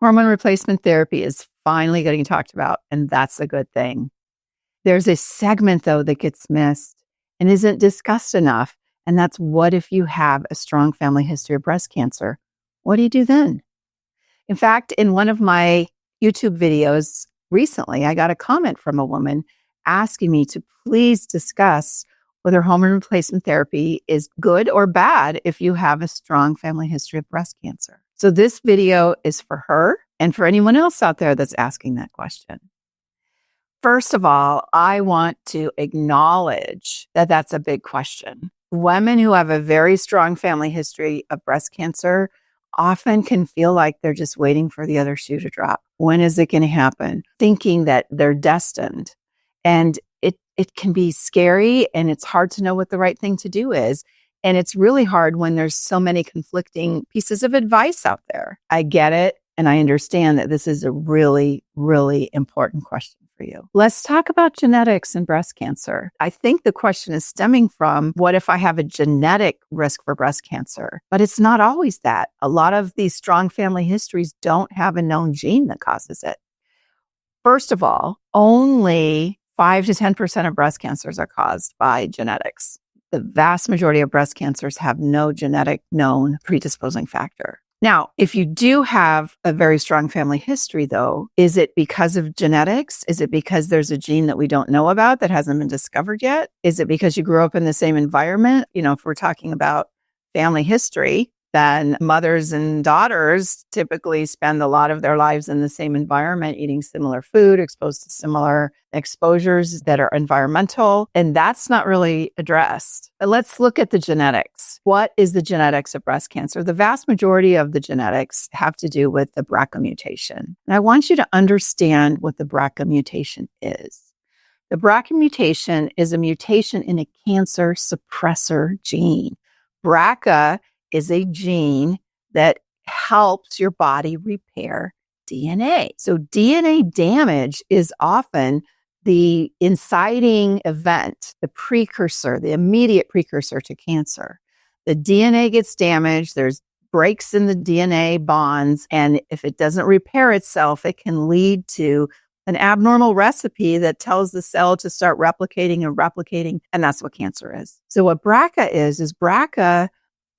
Hormone replacement therapy is finally getting talked about, and that's a good thing. There's a segment, though, that gets missed and isn't discussed enough, and that's what if you have a strong family history of breast cancer? What do you do then? In fact, in one of my YouTube videos recently, I got a comment from a woman asking me to please discuss whether hormone replacement therapy is good or bad if you have a strong family history of breast cancer. So this video is for her and for anyone else out there that's asking that question. First of all, I want to acknowledge that that's a big question. Women who have a very strong family history of breast cancer often can feel like they're just waiting for the other shoe to drop. When is it going to happen? Thinking that they're destined. And it can be scary, and it's hard to know what the right thing to do is. And it's really hard when there's so many conflicting pieces of advice out there. I get it, and I understand that this is a really, really important question for you. Let's talk about genetics and breast cancer. I think the question is stemming from, what if I have a genetic risk for breast cancer? But it's not always that. A lot of these strong family histories don't have a known gene that causes it. First of all, only 5 to 10% of breast cancers are caused by genetics. The vast majority of breast cancers have no genetic known predisposing factor. Now, if you do have a very strong family history, though, is it because of genetics? Is it because there's a gene that we don't know about that hasn't been discovered yet? Is it because you grew up in the same environment? If we're talking about family history, then mothers and daughters typically spend a lot of their lives in the same environment, eating similar food, exposed to similar exposures that are environmental, and that's not really addressed. But let's look at the genetics. What is the genetics of breast cancer? The vast majority of the genetics have to do with the BRCA mutation. And I want you to understand what the BRCA mutation is. The BRCA mutation is a mutation in a cancer suppressor gene. BRCA is a gene that helps your body repair DNA. So DNA damage is often the inciting event, the precursor, the immediate precursor to cancer. The DNA gets damaged, there's breaks in the DNA bonds, and if it doesn't repair itself, it can lead to an abnormal recipe that tells the cell to start replicating, and that's what cancer is. So what BRCA is BRCA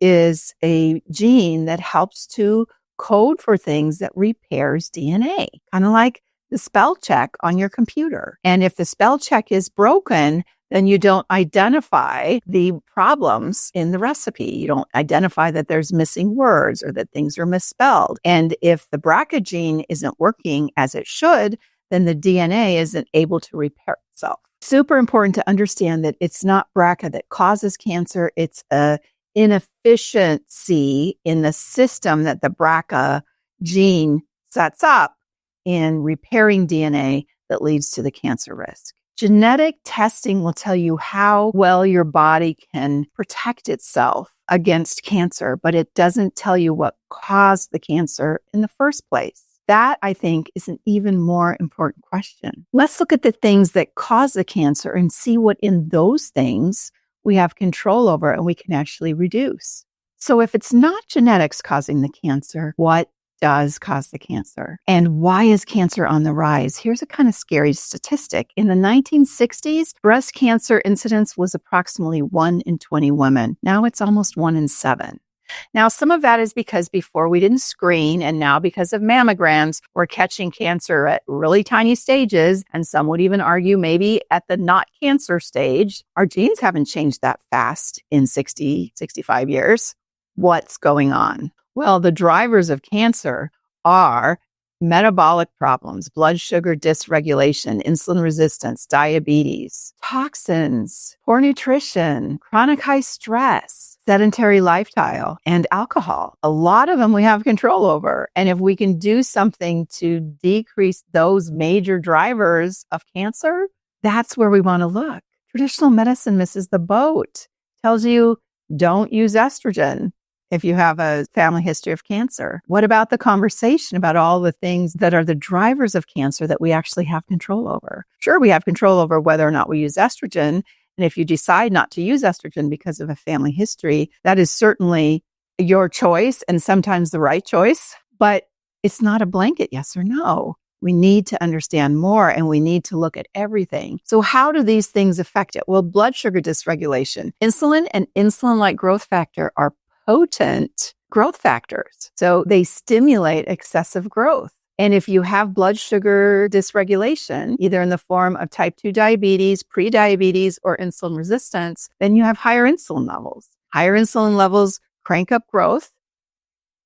is a gene that helps to code for things that repairs DNA, kind of like the spell check on your computer. And if the spell check is broken, then you don't identify the problems in the recipe. You don't identify that there's missing words or that things are misspelled. And if the BRCA gene isn't working as it should, then the DNA isn't able to repair itself. Super important to understand that it's not BRCA that causes cancer. It's a inefficiency in the system that the BRCA gene sets up in repairing DNA that leads to the cancer risk. Genetic testing will tell you how well your body can protect itself against cancer, but it doesn't tell you what caused the cancer in the first place. That, I think, is an even more important question. Let's look at the things that cause the cancer and see what in those things we have control over and we can actually reduce. So if it's not genetics causing the cancer, what does cause the cancer? And why is cancer on the rise? Here's a kind of scary statistic. In the 1960s, breast cancer incidence was approximately 1 in 20 women. Now it's almost 1 in 7. Now, some of that is because before we didn't screen, and now because of mammograms, we're catching cancer at really tiny stages. And some would even argue maybe at the not cancer stage. Our genes haven't changed that fast in 65 years. What's going on? Well, the drivers of cancer are metabolic problems, blood sugar dysregulation, insulin resistance, diabetes, toxins, poor nutrition, chronic high stress, sedentary lifestyle, and alcohol. A lot of them we have control over. And if we can do something to decrease those major drivers of cancer, that's where we want to look. Traditional medicine misses the boat. Tells you don't use estrogen if you have a family history of cancer. What about the conversation about all the things that are the drivers of cancer that we actually have control over? Sure, we have control over whether or not we use estrogen. And if you decide not to use estrogen because of a family history, that is certainly your choice and sometimes the right choice. But It's not a blanket yes or no. We need to understand more and we need to look at everything. So how do these things affect it? Well, blood sugar dysregulation. Insulin and insulin-like growth factor are potent growth factors. So they stimulate excessive growth. And if you have blood sugar dysregulation, either in the form of type 2 diabetes, prediabetes, or insulin resistance, then you have higher insulin levels. Higher insulin levels crank up growth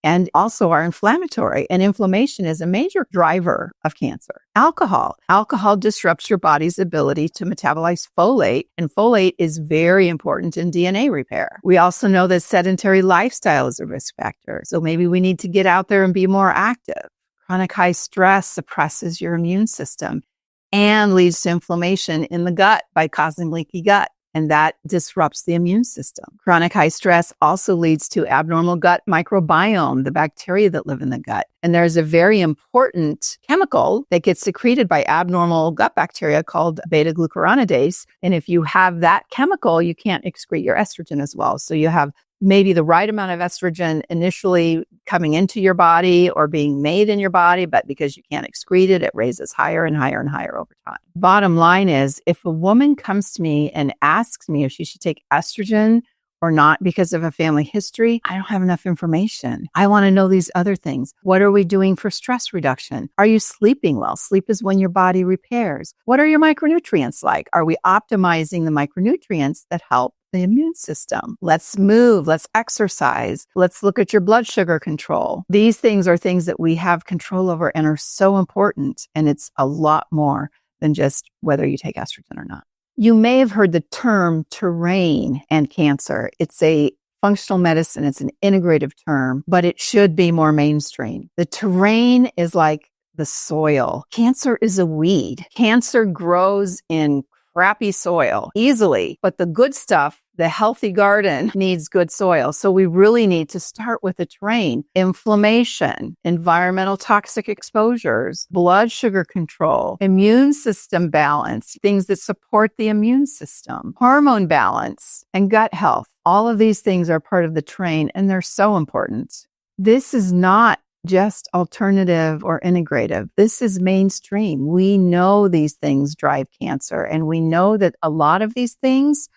and also are inflammatory. And inflammation is a major driver of cancer. Alcohol. Alcohol disrupts your body's ability to metabolize folate, and folate is very important in DNA repair. We also know that sedentary lifestyle is a risk factor. So maybe we need to get out there and be more active. Chronic high stress suppresses your immune system and leads to inflammation in the gut by causing leaky gut. And that disrupts the immune system. Chronic high stress also leads to abnormal gut microbiome, the bacteria that live in the gut. And there's a very important chemical that gets secreted by abnormal gut bacteria called beta-glucuronidase. And if you have that chemical, you can't excrete your estrogen as well. So you have maybe the right amount of estrogen initially coming into your body or being made in your body, but because you can't excrete it, it raises higher and higher and higher over time. Bottom line is, if a woman comes to me and asks me if she should take estrogen or not because of a family history, I don't have enough information. I want to know these other things. What are we doing for stress reduction? Are you sleeping well? Sleep is when your body repairs. What are your micronutrients like? Are we optimizing the micronutrients that help the immune system? Let's move. Let's exercise. Let's look at your blood sugar control. These things are things that we have control over and are so important. And it's a lot more than just whether you take estrogen or not. You may have heard the term terrain and cancer. It's a functional medicine. It's an integrative term, but it should be more mainstream. The terrain is like the soil. Cancer is a weed. Cancer grows in crappy soil easily, but the good stuff, the healthy garden, needs good soil. So we really need to start with the terrain. Inflammation, environmental toxic exposures, blood sugar control, immune system balance, things that support the immune system, hormone balance, and gut health. All of these things are part of the terrain, and they're so important. This is not just alternative or integrative. This is mainstream. We know these things drive cancer, and we know that a lot of these things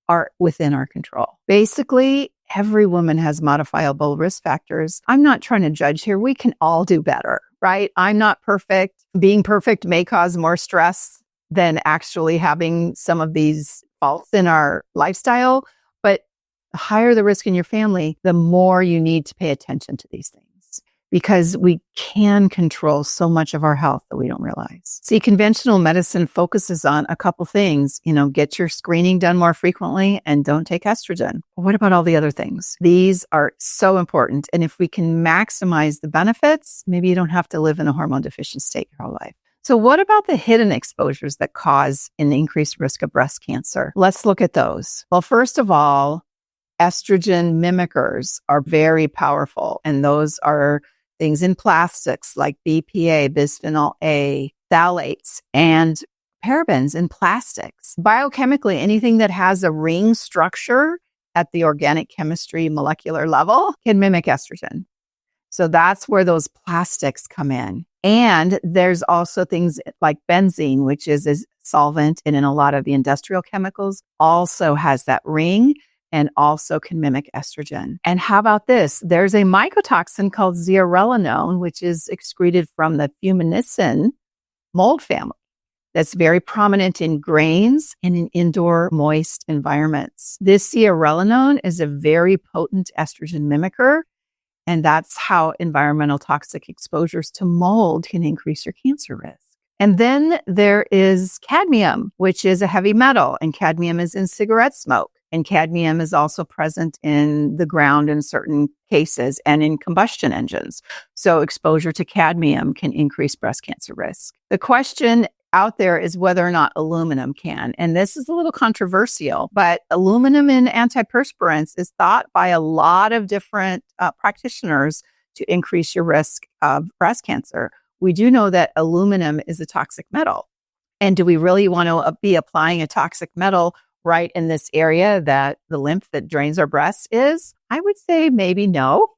are within our control. Basically, every woman has modifiable risk factors. I'm not trying to judge here. We can all do better, right? I'm not perfect. Being perfect may cause more stress than actually having some of these faults in our lifestyle. But the higher the risk in your family, the more you need to pay attention to these things, because we can control so much of our health that we don't realize. See, conventional medicine focuses on a couple things. Get your screening done more frequently and don't take estrogen. What about all the other things? These are so important. And if we can maximize the benefits, maybe you don't have to live in a hormone deficient state your whole life. So what about the hidden exposures that cause an increased risk of breast cancer? Let's look at those. Well, first of all, estrogen mimickers are very powerful. And those are things in plastics like BPA, bisphenol A, phthalates, and parabens in plastics. Biochemically, anything that has a ring structure at the organic chemistry molecular level can mimic estrogen. So that's where those plastics come in. And there's also things like benzene, which is a solvent and in a lot of the industrial chemicals, also has that ring and also can mimic estrogen. And how about this? There's a mycotoxin called zearalenone, which is excreted from the fumonisin mold family that's very prominent in grains and in indoor moist environments. This zearalenone is a very potent estrogen mimicker, and that's how environmental toxic exposures to mold can increase your cancer risk. And then there is cadmium, which is a heavy metal, and cadmium is in cigarette smoke. And cadmium is also present in the ground in certain cases and in combustion engines. So exposure to cadmium can increase breast cancer risk. The question out there is whether or not aluminum can. And this is a little controversial, but aluminum in antiperspirants is thought by a lot of different practitioners to increase your risk of breast cancer. We do know that aluminum is a toxic metal. And do we really want to be applying a toxic metal right in this area that the lymph that drains our breasts is? I would say maybe no.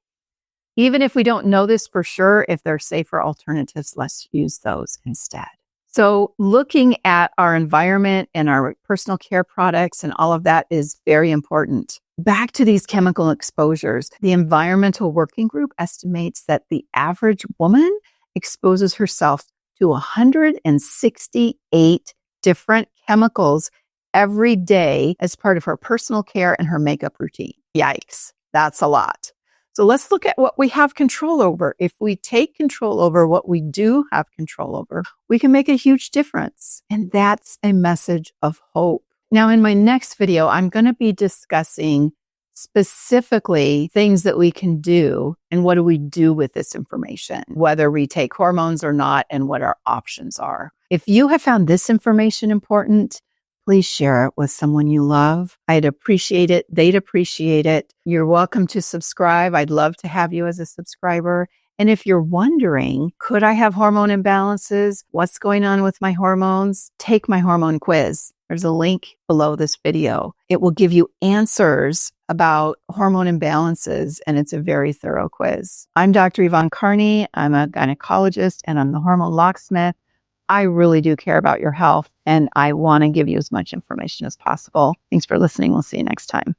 Even if we don't know this for sure, if they're safer alternatives, let's use those instead. So looking at our environment and our personal care products and all of that is very important. Back to these chemical exposures, the Environmental Working Group estimates that the average woman exposes herself to 168 different chemicals every day as part of her personal care and her makeup routine. Yikes, that's a lot. So let's look at what we have control over. If we take control over what we do have control over, we can make a huge difference. And that's a message of hope. Now, in my next video, I'm going to be discussing specifically things that we can do and what do we do with this information, whether we take hormones or not, and what our options are. If you have found this information important, please share it with someone you love. I'd appreciate it. They'd appreciate it. You're welcome to subscribe. I'd love to have you as a subscriber. And if you're wondering, could I have hormone imbalances? What's going on with my hormones? Take my hormone quiz. There's a link below this video. It will give you answers about hormone imbalances, and it's a very thorough quiz. I'm Dr. Yvonne Karney. I'm a gynecologist, and I'm the hormone locksmith. I really do care about your health, and I want to give you as much information as possible. Thanks for listening. We'll see you next time.